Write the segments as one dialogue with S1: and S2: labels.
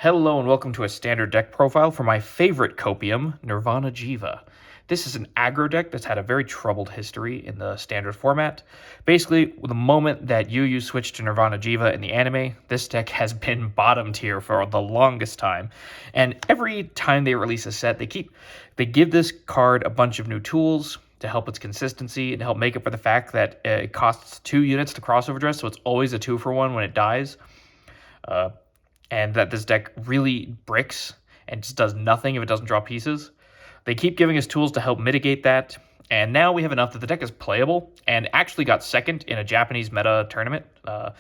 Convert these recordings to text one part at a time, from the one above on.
S1: Hello and welcome to a standard deck profile for my favorite copium, Nirvana Jheva. This is an aggro deck that's had a very troubled history in the standard format. Basically, the moment that you switch to Nirvana Jheva in the anime, this deck has been bottom tier for the longest time. And every time they release a set, they give this card a bunch of new tools to help its consistency and help make up for the fact that it costs 2 units to crossover dress, so it's always a 2-for-1 when it dies. And that this deck really bricks and just does nothing if it doesn't draw pieces. They keep giving us tools to help mitigate that, and now we have enough that the deck is playable and actually got second in a Japanese meta tournament a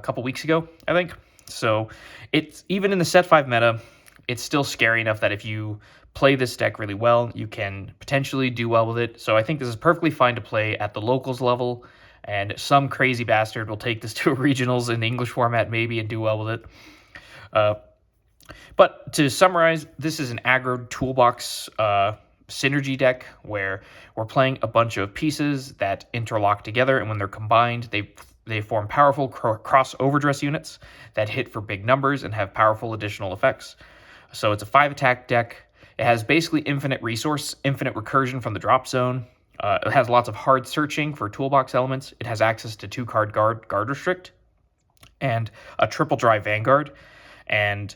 S1: couple weeks ago, I think. So it's even in the set 5 meta, it's still scary enough that if you play this deck really well, you can potentially do well with it. So I think this is perfectly fine to play at the locals level, and some crazy bastard will take this to regionals in the English format maybe and do well with it. But to summarize, this is an aggro toolbox synergy deck where we're playing a bunch of pieces that interlock together, and when they're combined, they form powerful cross overdress units that hit for big numbers and have powerful additional effects. So it's a 5-attack deck. It has basically infinite resource, infinite recursion from the drop zone. It has lots of hard searching for toolbox elements. It has access to 2-card guard restrict, and a triple drive Vanguard, and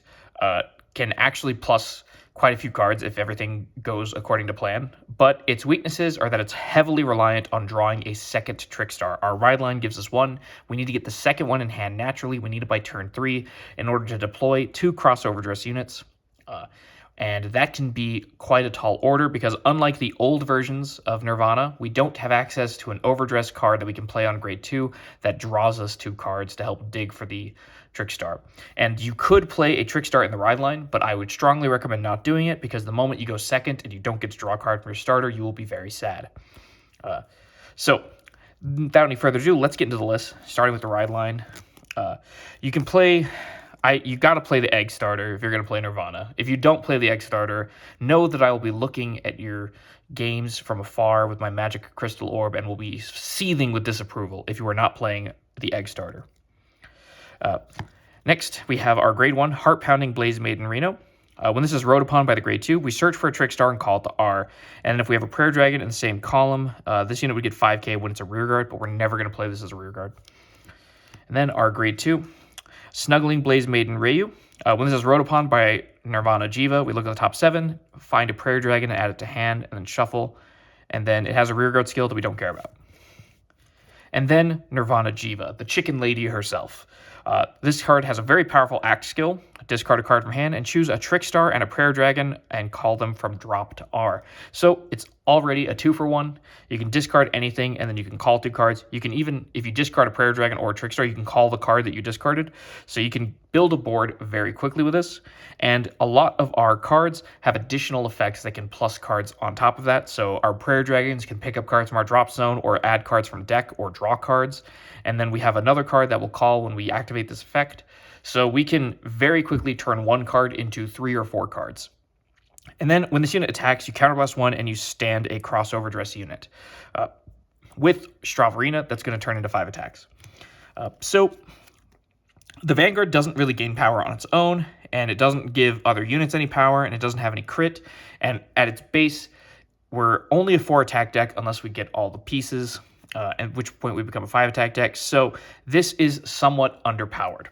S1: can actually plus quite a few cards if everything goes according to plan. But its weaknesses are that it's heavily reliant on drawing a second Trickstar. Our ride line gives us 1. We need to get the second one in hand naturally. We need it by turn 3 in order to deploy 2 crossover dress units. And that can be quite a tall order because unlike the old versions of Nirvana, we don't have access to an overdress card that we can play on grade 2 that draws us 2 cards to help dig for the Trickstar. And you could play a Trickstar in the ride line, but I would strongly recommend not doing it because the moment you go second and you don't get to draw a card from your starter, you will be very sad. So without any further ado, let's get into the list, starting with the ride line. You can play... you got to play the egg starter if you're going to play Nirvana. If you don't play the egg starter, know that I will be looking at your games from afar with my magic crystal orb and will be seething with disapproval if you are not playing the egg starter. Next, we have our grade 1 Heart Pounding Blaze Maiden Reno. When this is rode upon by the grade 2, we search for a Trickstar and call it the R. And if we have a Prayer Dragon in the same column, this unit would get 5k when it's a rearguard, but we're never going to play this as a rearguard. And then our grade 2 Snuggling Blaze Maiden Ryu. When this is rode upon by Nirvana Jheva, we look at the top 7, find a Prayer Dragon and add it to hand, and then shuffle. And then it has a rearguard skill that we don't care about. And then Nirvana Jheva, the chicken lady herself. This card has a very powerful act skill. Discard a card from hand and choose a Trickstar and a Prayer Dragon and call them from drop to R. So it's already a 2-for-1. You can discard anything and then you can call 2 cards. You can even, if you discard a Prayer Dragon or a Trickstar, you can call the card that you discarded. So you can build a board very quickly with this. And a lot of our cards have additional effects that can plus cards on top of that. So our Prayer Dragons can pick up cards from our drop zone or add cards from deck or draw cards. And then we have another card that will call when we activate this effect. So we can very quickly turn 1 card into 3 or 4 cards. And then when this unit attacks, you counterblast 1 and you stand a crossover dress unit. With Stravarina, that's going to turn into 5 attacks. So the Vanguard doesn't really gain power on its own, and it doesn't give other units any power, and it doesn't have any crit. And at its base, we're only a 4-attack deck unless we get all the pieces, at which point we become a 5-attack deck. So this is somewhat underpowered.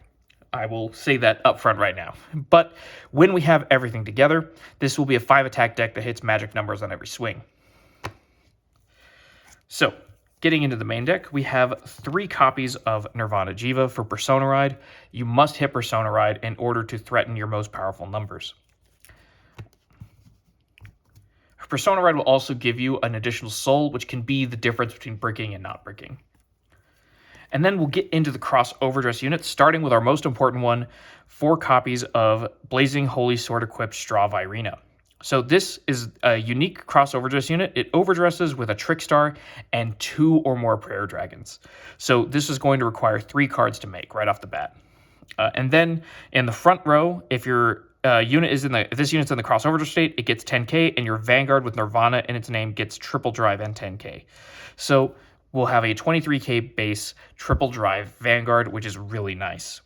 S1: I will say that up front right now. But when we have everything together, this will be a 5-attack deck that hits magic numbers on every swing. So, getting into the main deck, we have 3 copies of Nirvana Jheva for Persona Ride. You must hit Persona Ride in order to threaten your most powerful numbers. Persona Ride will also give you an additional soul, which can be the difference between bricking and not bricking. And then we'll get into the cross overdress units, starting with our most important one, 4 copies of Blazing Holy Sword equipped Stravarina. So this is a unique cross overdress unit. It overdresses with a Trickstar and 2 or more Prayer Dragons. So this is going to require 3 cards to make right off the bat. And then in the front row, if your if this unit's in the cross overdress state, it gets 10k, and your Vanguard with Nirvana in its name gets triple drive and 10k. So we'll have a 23k base triple drive Vanguard, which is really nice.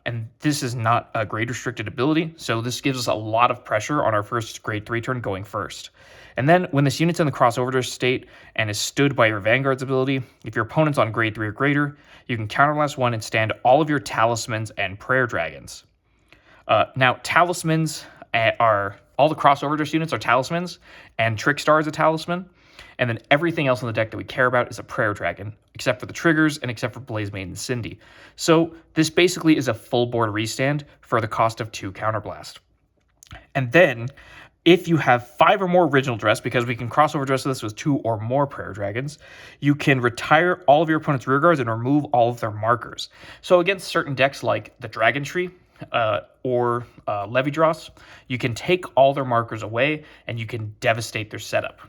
S1: And this is not a grade restricted ability, so this gives us a lot of pressure on our first grade 3 turn going first. And then when this unit's in the crossover state and is stood by your Vanguard's ability, if your opponent's on grade 3 or greater, you can counterblast 1 and stand all of your talismans and prayer dragons. Now, talismans are all the crossover dress units are talismans, and Trickstar is a talisman. And then everything else in the deck that we care about is a prayer dragon, except for the triggers and except for Blaze Maiden and Cindy. So this basically is a full board restand for the cost of 2 counterblast. And then if you have 5 or more original dress, because we can crossover dress this with 2 or more prayer dragons, you can retire all of your opponent's rear guards and remove all of their markers. So against certain decks like the Dragon Tree, or Levidross, you can take all their markers away and you can devastate their setup.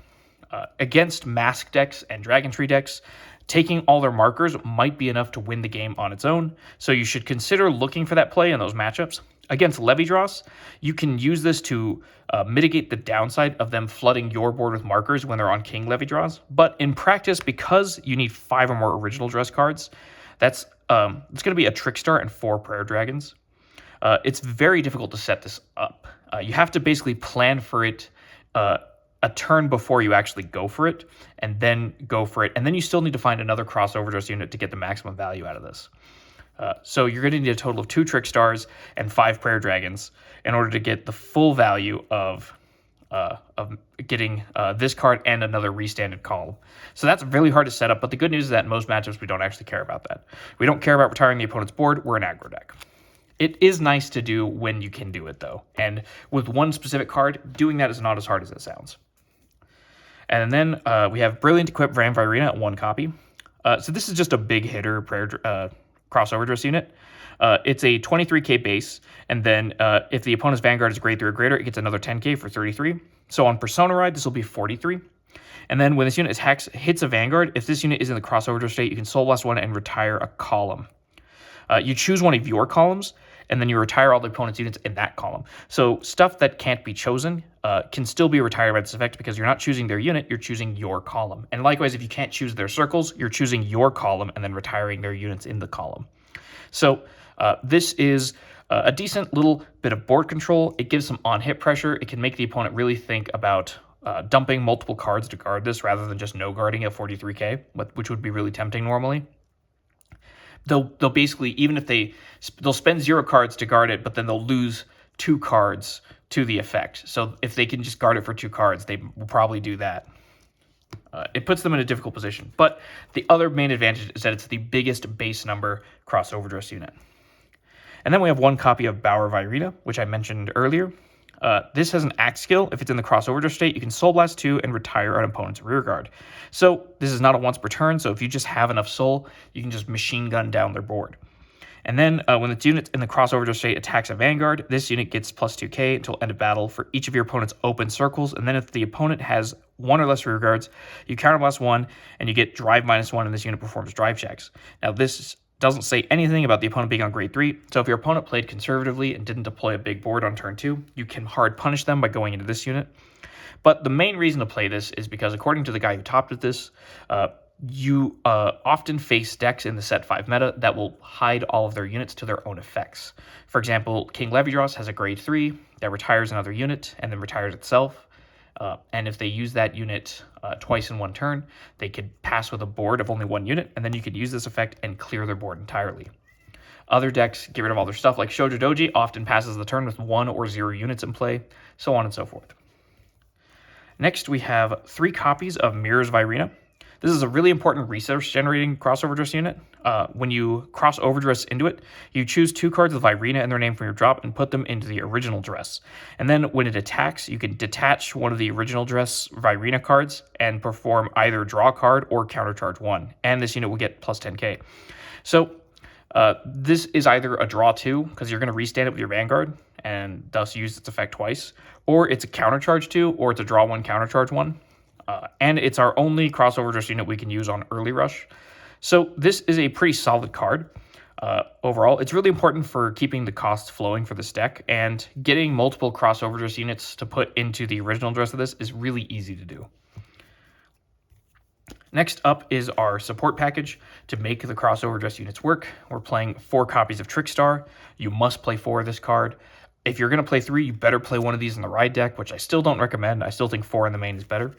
S1: Against Mask decks and Dragon Tree decks, taking all their markers might be enough to win the game on its own, so you should consider looking for that play in those matchups. Against Levidross, you can use this to mitigate the downside of them flooding your board with markers when they're on King Levidross, but in practice, because you need 5 or more original dress cards, it's going to be a Trickstar and 4 Prayer Dragons. It's very difficult to set this up. You have to basically plan for it a turn before you actually go for it, and then go for it. And then you still need to find another crossover dress unit to get the maximum value out of this. So you're going to need a total of 2 Trickstars and 5 Prayer Dragons in order to get the full value of getting this card and another restanded column. So that's really hard to set up, but the good news is that in most matchups we don't actually care about that. We don't care about retiring the opponent's board. We're an aggro deck. It is nice to do when you can do it, though. And with one specific card, doing that is not as hard as it sounds. And then we have Brilliant Equip Van Virina at 1 copy. So this is just a big hitter prayer crossover dress unit. It's a 23k base, and then if the opponent's Vanguard is grade 3 or greater, it gets another 10k for 33. So on Persona Ride, this will be 43. And then when this unit hits a Vanguard, if this unit is in the crossover dress state, you can Soul Blast 1 and retire a column. You choose one of your columns, and then you retire all the opponent's units in that column. So stuff that can't be chosen can still be retired by this effect because you're not choosing their unit, you're choosing your column. And likewise, if you can't choose their circles, you're choosing your column and then retiring their units in the column. So this is a decent little bit of board control. It gives some on-hit pressure. It can make the opponent really think about dumping multiple cards to guard this rather than just no guarding at 43k, which would be really tempting normally. They'll basically, even if they'll spend 0 cards to guard it, but then they'll lose 2 cards to the effect. So if they can just guard it for 2 cards, they will probably do that. It puts them in a difficult position. But the other main advantage is that it's the biggest base number crossover dress unit. And then we have 1 copy of Bower Virina, which I mentioned earlier. This has an axe skill. If it's in the crossover dress state, you can Soul Blast 2 and retire an opponent's rear guard. So this is not a once per turn, so if you just have enough soul, you can just machine gun down their board. And then when the unit in the crossover dress state attacks a Vanguard, this unit gets plus 2k until end of battle for each of your opponent's open circles. And then if the opponent has 1 or less rear guards, you counterblast 1 and you get drive -1, and this unit performs drive checks. Now this doesn't say anything about the opponent being on grade 3, so if your opponent played conservatively and didn't deploy a big board on turn 2, you can hard punish them by going into this unit. But the main reason to play this is because according to the guy who topped at this, you often face decks in the set 5 meta that will hide all of their units to their own effects. For example, King Levidross has a grade 3 that retires another unit and then retires itself. And if they use that unit twice in 1 turn, they could pass with a board of only 1 unit, and then you could use this effect and clear their board entirely. Other decks get rid of all their stuff, like Shoujo Doji often passes the turn with 1 or 0 units in play, so on and so forth. Next, we have 3 copies of Mirrors Virina. This is a really important resource-generating crossover dress unit. When you cross overdress into it, you choose 2 cards with Virina and their name from your drop and put them into the original dress. And then when it attacks, you can detach one of the original dress Virina cards and perform either draw a card or countercharge 1. And this unit will get plus 10k. So this is either a draw 2, because you're going to restand it with your Vanguard and thus use its effect twice, or it's a countercharge 2, or it's a draw 1, countercharge 1. And it's our only crossover dress unit we can use on early rush. So this is a pretty solid card overall. It's really important for keeping the costs flowing for this deck, and getting multiple crossover dress units to put into the original dress of this is really easy to do. Next up is our support package to make the crossover dress units work. We're playing 4 copies of Trickstar. You must play 4 of this card. If you're going to play 3, you better play one of these in the ride deck, which I still don't recommend. I still think 4 in the main is better.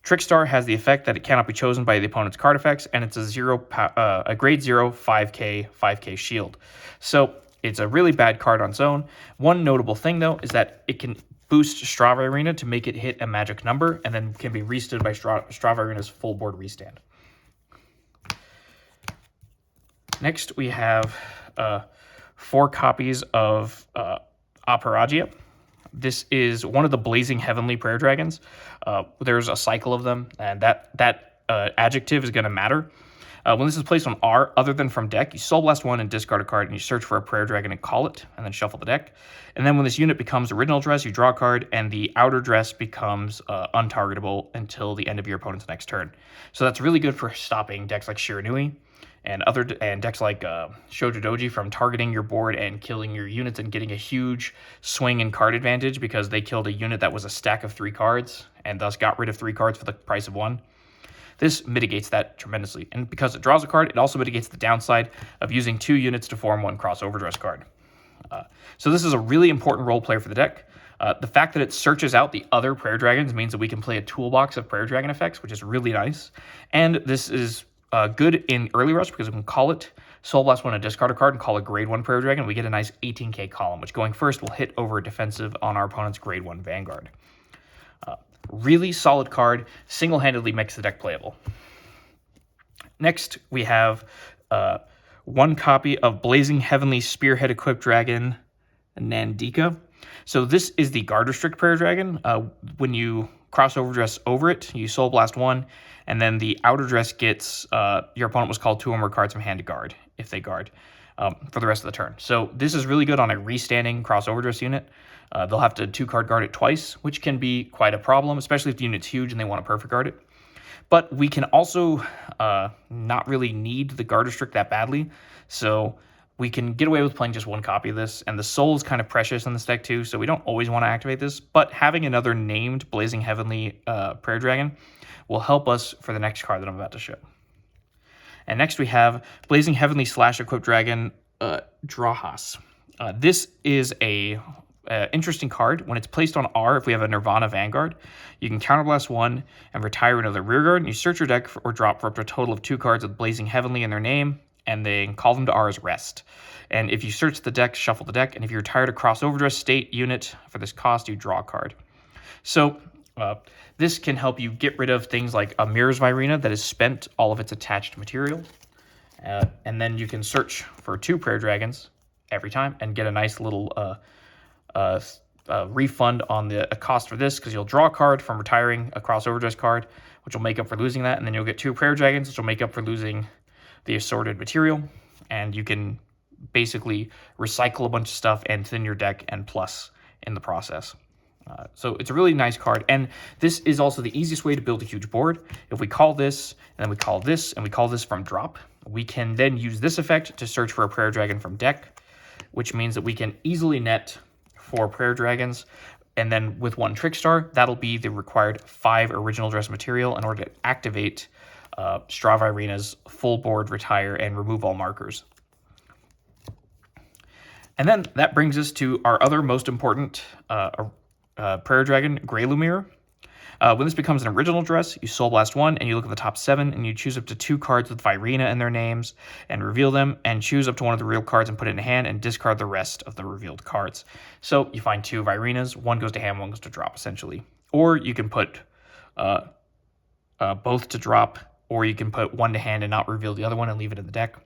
S1: Trickstar has the effect that it cannot be chosen by the opponent's card effects, and it's a grade 0 5k shield. So it's a really bad card on its own. One notable thing, though, is that it can boost Strava Arena to make it hit a magic number, and then can be restood by Strava Arena's full board restand. Next, we have 4 copies of Operagia. This is one of the Blazing Heavenly Prayer Dragons. There's a cycle of them, and that adjective is going to matter. When this is placed on R, other than from deck, you Soul Blast 1 and discard a card, and you search for a Prayer Dragon and call it, and then shuffle the deck. And then when this unit becomes Original Dress, you draw a card, and the outer dress becomes untargetable until the end of your opponent's next turn. So that's really good for stopping decks like Shiranui and decks like Shoujo Doji from targeting your board and killing your units and getting a huge swing and card advantage because they killed a unit that was a stack of 3 cards and thus got rid of 3 cards for the price of 1. This mitigates that tremendously. And because it draws a card, it also mitigates the downside of using 2 units to form 1 crossover dress card. So this is a really important role player for the deck. The fact that it searches out the other Prayer Dragons means that we can play a toolbox of Prayer Dragon effects, which is really nice. And this is good in early rush because we can call it Soul Blast 1 and discard a card and call a grade 1 Prayer Dragon. We get a nice 18k column, which going first will hit over a defensive on our opponent's grade 1 Vanguard. Really solid card, single-handedly makes the deck playable. Next, we have 1 copy of Blazing Heavenly Spearhead Equipped Dragon, Nandika. So this is the Guard Restrict Prayer Dragon. When you crossover dress over it, you Soul Blast 1, and then the outer dress gets, your opponent was called 2 or more cards from hand to guard, if they guard, for the rest of the turn. So this is really good on a restanding crossover dress unit. They'll have to 2-card guard it twice, which can be quite a problem, especially if the unit's huge and they want to perfect guard it. But we can also not really need the Guard Restrict that badly, so we can get away with playing just 1 copy of this, and the soul is kind of precious in this deck too, so we don't always want to activate this, but having another named Blazing Heavenly Prayer Dragon will help us for the next card that I'm about to show. And next we have Blazing Heavenly Slash Equipped Dragon, Drahas. This is a interesting card. When it's placed on R, if we have a Nirvana Vanguard, you can counterblast 1 and retire another rearguard, and you search your deck or drop for up to a total of 2 cards with Blazing Heavenly in their name, and then call them to R as rest. And if you search the deck, shuffle the deck, and if you retire a crossover dress state unit for this cost, you draw a card. So this can help you get rid of things like a Mirror's Virena that has spent all of its attached material, and then you can search for 2 Prayer Dragons every time and get a nice little refund on the cost for this, because you'll draw a card from retiring a crossover dress card, which will make up for losing that, and then you'll get 2 Prayer Dragons, which will make up for losing the assorted material, and you can basically recycle a bunch of stuff and thin your deck and plus in the process. So it's a really nice card, and this is also the easiest way to build a huge board. If we call this, and then we call this, and we call this from drop, we can then use this effect to search for a Prayer Dragon from deck, which means that we can easily net 4 Prayer Dragons, and then with 1 Trickstar, that'll be the required 5 original dress material in order to activate Strava Arena's full board retire and remove all markers. And then that brings us to our other most important Prayer Dragon, Grey Lumiere. When this becomes an original dress, you Soul Blast 1, and you look at the top 7, and you choose up to 2 cards with Virena in their names, and reveal them, and choose up to 1 of the real cards and put it in hand, and discard the rest of the revealed cards. So you find 2 Virenas, 1 goes to hand, 1 goes to drop, essentially. Or you can put both to drop, or you can put 1 to hand and not reveal the other one and leave it in the deck.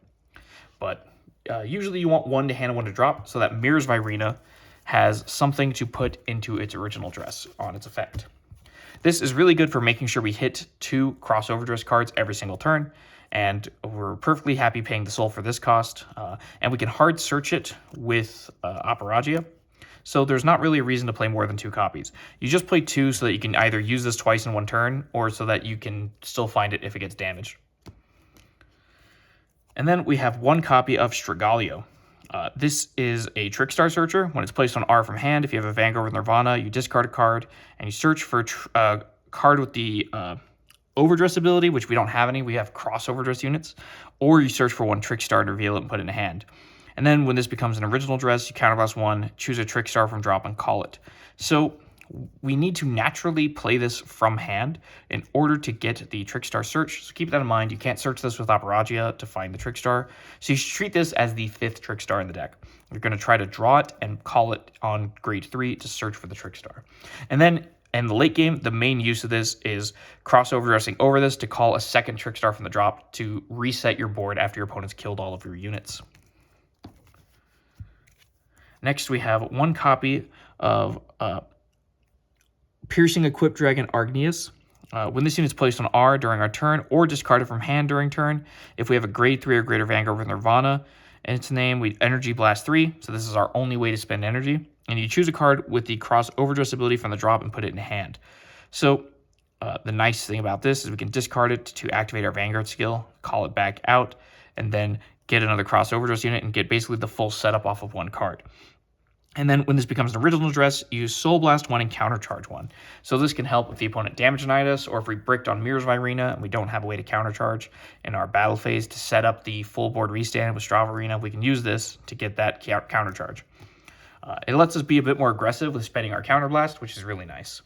S1: But usually you want 1 to hand and 1 to drop, so that Mirror's Virena has something to put into its original dress on its effect. This is really good for making sure we hit 2 crossover dress cards every single turn, and we're perfectly happy paying the soul for this cost, and we can hard search it with Operagia, so there's not really a reason to play more than 2 copies. You just play 2 so that you can either use this twice in 1 turn, or so that you can still find it if it gets damaged. And then we have 1 copy of Strigalio. This is a Trickstar Searcher. When it's placed on R from hand, if you have a Vanguard with Nirvana, you discard a card, and you search for a card with the overdress ability, which we don't have any. We have cross overdress units. Or you search for one trick star to reveal it and put it in hand. And then when this becomes an original dress, you counterblast one, choose a trick star from drop, and call it. So we need to naturally play this from hand in order to get the trick star search. So keep that in mind. You can't search this with Operagia to find the trick star. So you should treat this as the 5th trick star in the deck. You're going to try to draw it and call it on grade 3 to search for the trick star. And then in the late game, the main use of this is cross overdressing over this to call a 2nd trick star from the drop to reset your board after your opponent's killed all of your units. Next, we have 1 copy of Piercing Equipped Dragon Argneus. When this unit is placed on R during our turn or discarded from hand during turn, if we have a grade 3 or greater Vanguard with Nirvana in its name, we Energy Blast 3. So this is our only way to spend energy. And you choose a card with the cross overdress ability from the drop and put it in hand. So the nice thing about this is we can discard it to activate our Vanguard skill, call it back out, and then get another cross overdress unit and get basically the full setup off of 1 card. And then when this becomes an original dress, use Soul Blast 1 and Countercharge 1. So this can help if the opponent damage denied us, or if we bricked on Mirrors of Irina and we don't have a way to countercharge in our battle phase to set up the full board restand with Strava Arena. We can use this to get that countercharge. It lets us be a bit more aggressive with spending our Counterblast, which is really nice.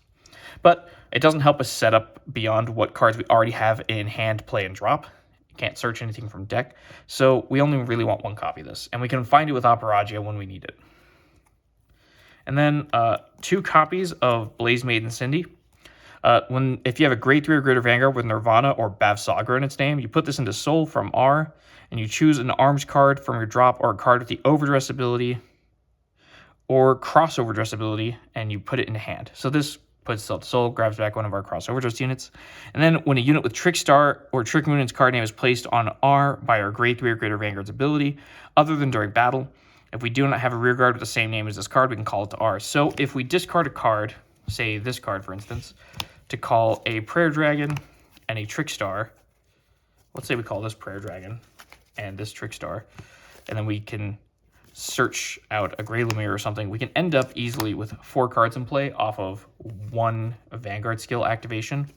S1: But it doesn't help us set up beyond what cards we already have in hand, play, and drop. You can't search anything from deck. So we only really want 1 copy of this. And we can find it with Operagia when we need it. And then 2 copies of Blaze Maiden Cindy. If you have a grade 3 or greater Vanguard with Nirvana or Bav Sagra in its name, you put this into Soul from R, and you choose an arms card from your drop or a card with the overdress ability or cross overdress ability, and you put it into hand. So this puts itself to Soul, grabs back one of our cross overdress units. And then when a unit with Trick Star or Trick Moon in its card name is placed on R by our grade 3 or greater Vanguard's ability, other than during battle, if we do not have a rear guard with the same name as this card, we can call it to R. So if we discard a card, say this card, for instance, to call a Prayer Dragon and a Trick Star, let's say we call this Prayer Dragon and this Trick Star, and then we can search out a Grey Lumiere or something, we can end up easily with 4 cards in play off of 1 Vanguard skill activation.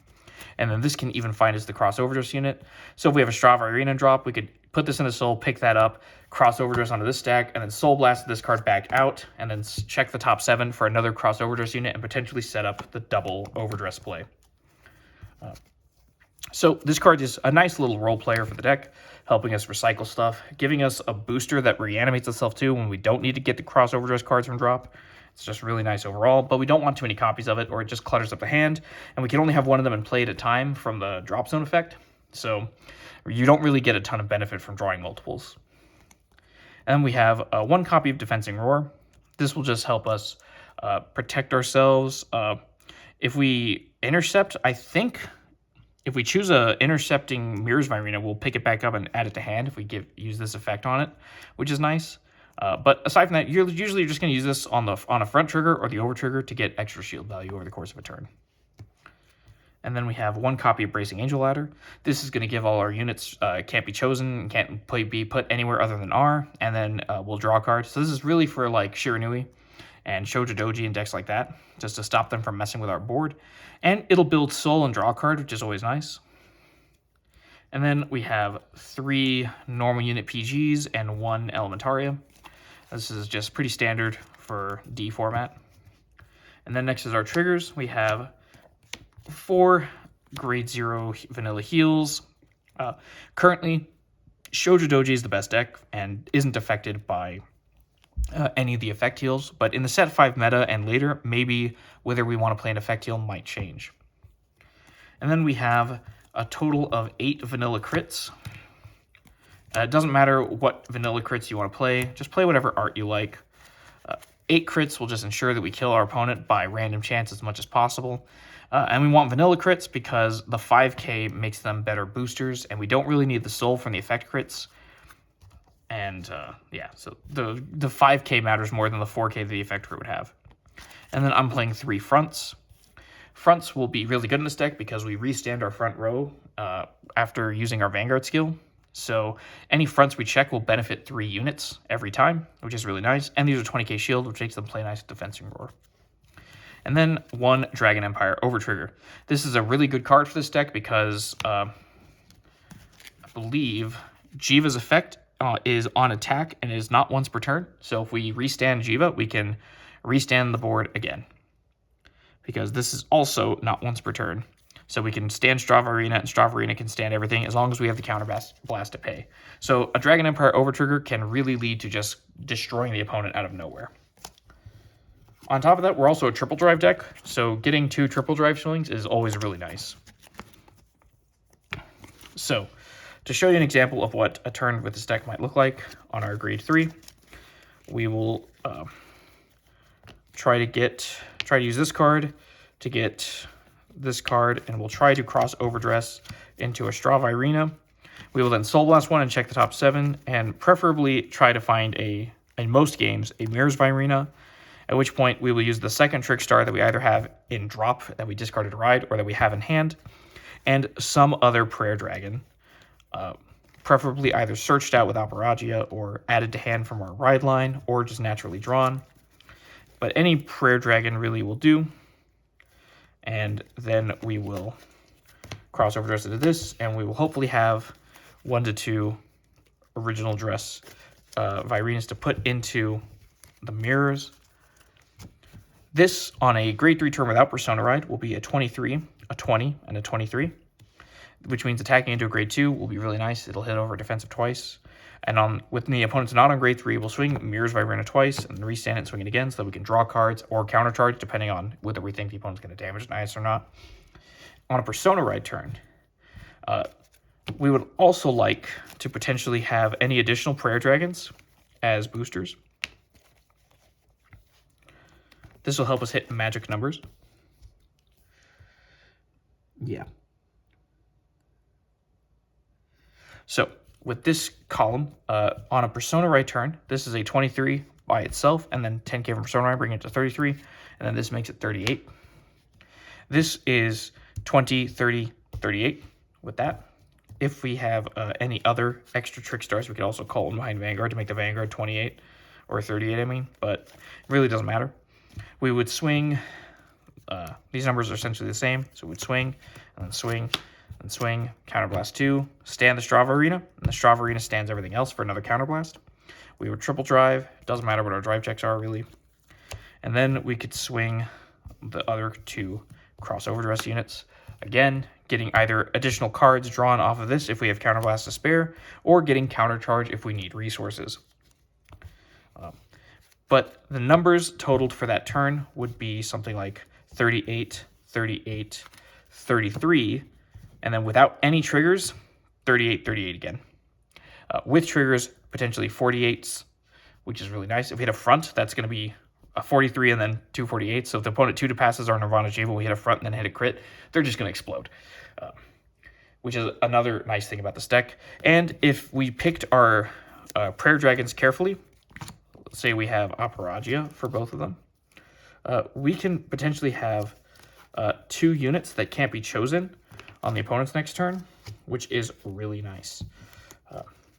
S1: And then this can even find us the cross overdress unit. So if we have a Strava Arena drop, we could put this into Soul, pick that up, cross overdress onto this stack, and then Soul Blast this card back out, and then check the top 7 for another cross overdress unit and potentially set up the double overdress play. So this card is a nice little role player for the deck, helping us recycle stuff, giving us a booster that reanimates itself too when we don't need to get the cross overdress cards from drop. It's just really nice overall, but we don't want too many copies of it or it just clutters up the hand, and we can only have one of them in play at a time from the drop zone effect, so you don't really get a ton of benefit from drawing multiples. And we have 1 copy of Defensing Roar. This will just help us protect ourselves. If we intercept, I think if we choose a intercepting Mirrors of Irina, we'll pick it back up and add it to hand if we use this effect on it, which is nice. But aside from that, you're usually just going to use this on a front trigger or the over trigger to get extra shield value over the course of a turn. And then we have 1 copy of Bracing Angel Ladder. This is going to give all our units can't be chosen, can't be put anywhere other than R, and then we'll draw a card. So this is really for like Shiranui and Shoujo Doji and decks like that, just to stop them from messing with our board. And it'll build Soul and draw a card, which is always nice. And then we have 3 normal unit PGs and 1 Elementaria. This is just pretty standard for D format. And then next is our triggers. We have 4 grade 0 vanilla heals. Currently, Shoujo Doji is the best deck and isn't affected by any of the effect heals, but in the set 5 meta and later, maybe whether we want to play an effect heal might change. And then we have a total of 8 vanilla crits. It doesn't matter what vanilla crits you want to play, just play whatever art you like. 8 crits will just ensure that we kill our opponent by random chance as much as possible. And we want vanilla crits because the 5k makes them better boosters, and we don't really need the soul from the effect crits. And yeah, so the 5k matters more than the 4k that the effect crit would have. And then I'm playing 3 fronts. Fronts will be really good in this deck because we restand our front row after using our Vanguard skill. So any fronts we check will benefit 3 units every time, which is really nice. And these are 20k shield, which makes them play nice with Defensing Roar. and then 1 Dragon Empire Overtrigger. This is a really good card for this deck because I believe Jiva's effect is on attack and is not once per turn. So if we restand Jiva, we can restand the board again, because this is also not once per turn. So we can stand Strava Arena, and Strava Arena can stand everything as long as we have the counter blast to pay. So a Dragon Empire Overtrigger can really lead to just destroying the opponent out of nowhere. On top of that, we're also a triple drive deck, so getting 2 triple drive swings is always really nice. So to show you an example of what a turn with this deck might look like on our grade 3, we will try to use this card to get this card, and we'll try to cross overdress into a Strava Arena. We will then Soul Blast 1 and check the top 7, and preferably try to find in most games, a Mirrors Virena, at which point we will use the second Trick Star that we either have in drop that we discarded to ride or that we have in hand, and some other Prayer Dragon, preferably either searched out with Operagia or added to hand from our ride line or just naturally drawn. But any Prayer Dragon really will do. And then we will cross overdress into this, and we will hopefully have 1 to 2 original dress Virenas to put into the mirrors. This, on a grade 3 turn without Persona Ride, will be a 23, a 20, and a 23, which means attacking into a grade 2 will be really nice. It'll hit over defensive twice. And with the opponents not on grade 3, we'll swing Mirrors Virena twice and restand it and swing it again so that we can draw cards or countercharge, depending on whether we think the opponent's going to damage nice or not. On a Persona Ride turn, we would also like to potentially have any additional Prayer Dragons as boosters. This will help us hit magic numbers. Yeah. So with this column, on a Persona Ride turn, this is a 23 by itself, and then 10k from Persona Ride, bring it to 33, and then this makes it 38. This is 20, 30, 38 with that. If we have any other extra Trick Stars, we could also call them behind Vanguard to make the Vanguard 28 or 38, I mean, but it really doesn't matter. We would swing, these numbers are essentially the same, so we would swing, and then swing, and swing, Counterblast 2, stand the Strava Arena, and the Strava Arena stands everything else for another Counterblast. We would triple drive, doesn't matter what our drive checks are, really. And then we could swing the other 2 cross overdress units. Again, getting either additional cards drawn off of this if we have Counterblast to spare, or getting Countercharge if we need resources. But the numbers totaled for that turn would be something like 38, 38, 33, and then without any triggers, 38, 38 again. With triggers, potentially 48s, which is really nice. If we hit a front, that's going to be a 43 and then 2 48s. So if the opponent 2 passes our Nirvana jheva, we hit a front and then hit a crit, they're just going to explode. Which is another nice thing about this deck. And if we picked our Prayer Dragons carefully, let's say we have Operagia for both of them, we can potentially have 2 units that can't be chosen on the opponent's next turn, which is really nice.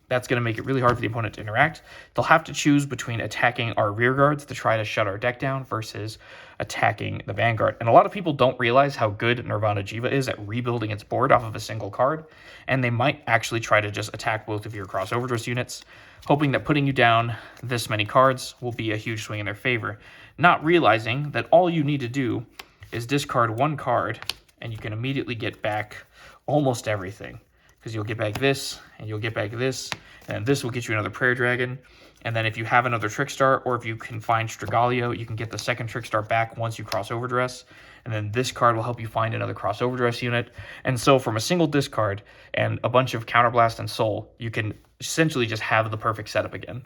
S1: That's going to make it really hard for the opponent to interact. They'll have to choose between attacking our rear guards to try to shut our deck down versus attacking the Vanguard. And a lot of people don't realize how good Nirvana Jheva is at rebuilding its board off of a single card, and they might actually try to just attack both of your cross overdress units, hoping that putting you down this many cards will be a huge swing in their favor, not realizing that all you need to do is discard 1 card, and you can immediately get back almost everything. Because you'll get back this, and you'll get back this, and this will get you another Prayer Dragon. And then if you have another Trick Star, or if you can find Strigalio, you can get the second Trick Star back once you cross overdress. And then this card will help you find another cross overdress unit. And so from a single discard and a bunch of Counterblast and Soul, you can essentially just have the perfect setup again.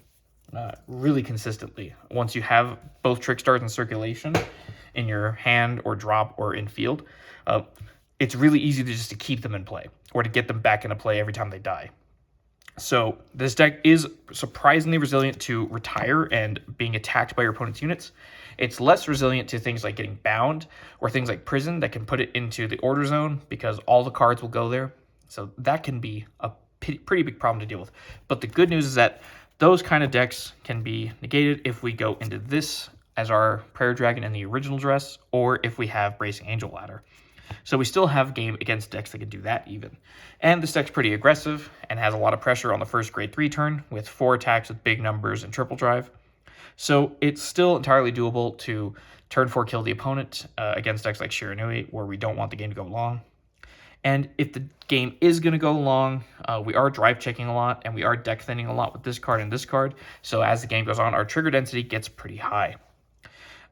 S1: Really consistently. Once you have both Trick Stars in circulation in your hand or drop or in field, it's really easy to keep them in play or to get them back into play every time they die. So this deck is surprisingly resilient to retire and being attacked by your opponent's units. It's less resilient to things like getting bound or things like prison that can put it into the order zone because all the cards will go there. So that can be a pretty big problem to deal with. But the good news is that those kind of decks can be negated if we go into this as our Prayer Dragon in the original dress, or if we have Bracing Angel Ladder. So we still have game against decks that can do that even. And this deck's pretty aggressive and has a lot of pressure on the first grade 3 turn with 4 attacks with big numbers and triple drive. So it's still entirely doable to turn 4 kill the opponent against decks like Shiranui, where we don't want the game to go long. And if the game is going to go long, we are drive checking a lot, and we are deck thinning a lot with this card and this card. So as the game goes on, our trigger density gets pretty high.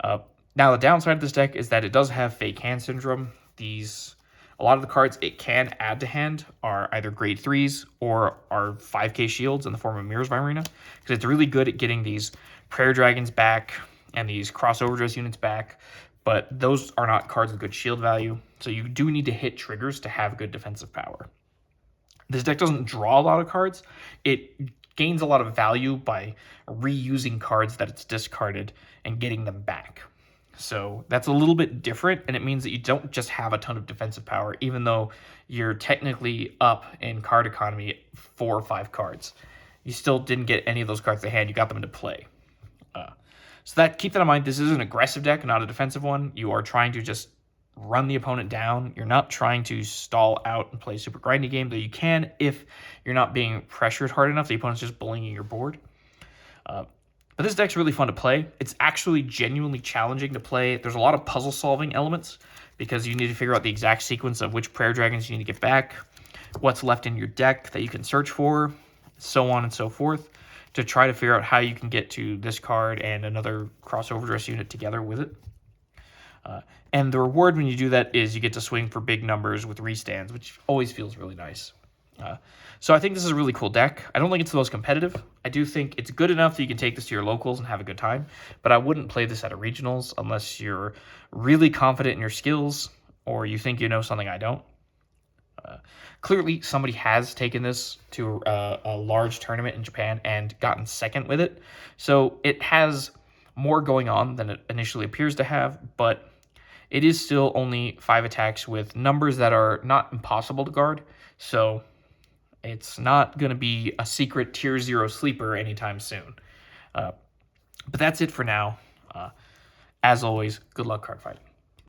S1: Now, the downside of this deck is that it does have fake hand syndrome. A lot of the cards it can add to hand are either grade 3s or are 5k shields in the form of Mirrors by Arena, because it's really good at getting these Prayer Dragons back and these Xoverdress units back, but those are not cards with good shield value, so you do need to hit triggers to have good defensive power. This deck doesn't draw a lot of cards. It gains a lot of value by reusing cards that it's discarded and getting them back. So that's a little bit different, and it means that you don't just have a ton of defensive power, even though you're technically up in card economy 4 or 5 cards. You still didn't get any of those cards to hand. You got them into play. So keep that in mind. This is an aggressive deck, not a defensive one. You are trying to just run the opponent down. You're not trying to stall out and play a super grindy game, though you can if you're not being pressured hard enough. The opponent's just bullying your board. But this deck's really fun to play. It's actually genuinely challenging to play. There's a lot of puzzle solving elements because you need to figure out the exact sequence of which Prayer Dragons you need to get back, what's left in your deck that you can search for, so on and so forth, to try to figure out how you can get to this card and another Xoverdress unit together with it. And the reward when you do that is you get to swing for big numbers with restands, which always feels really nice. So I think this is a really cool deck. I don't think it's the most competitive. I do think it's good enough that you can take this to your locals and have a good time, but I wouldn't play this at a regionals unless you're really confident in your skills or you think you know something I don't. Clearly, somebody has taken this to a large tournament in Japan and gotten second with it, so it has more going on than it initially appears to have, but it is still only 5 attacks with numbers that are not impossible to guard, so it's not going to be a secret tier 0 sleeper anytime soon. But that's it for now. As always, good luck card fighting.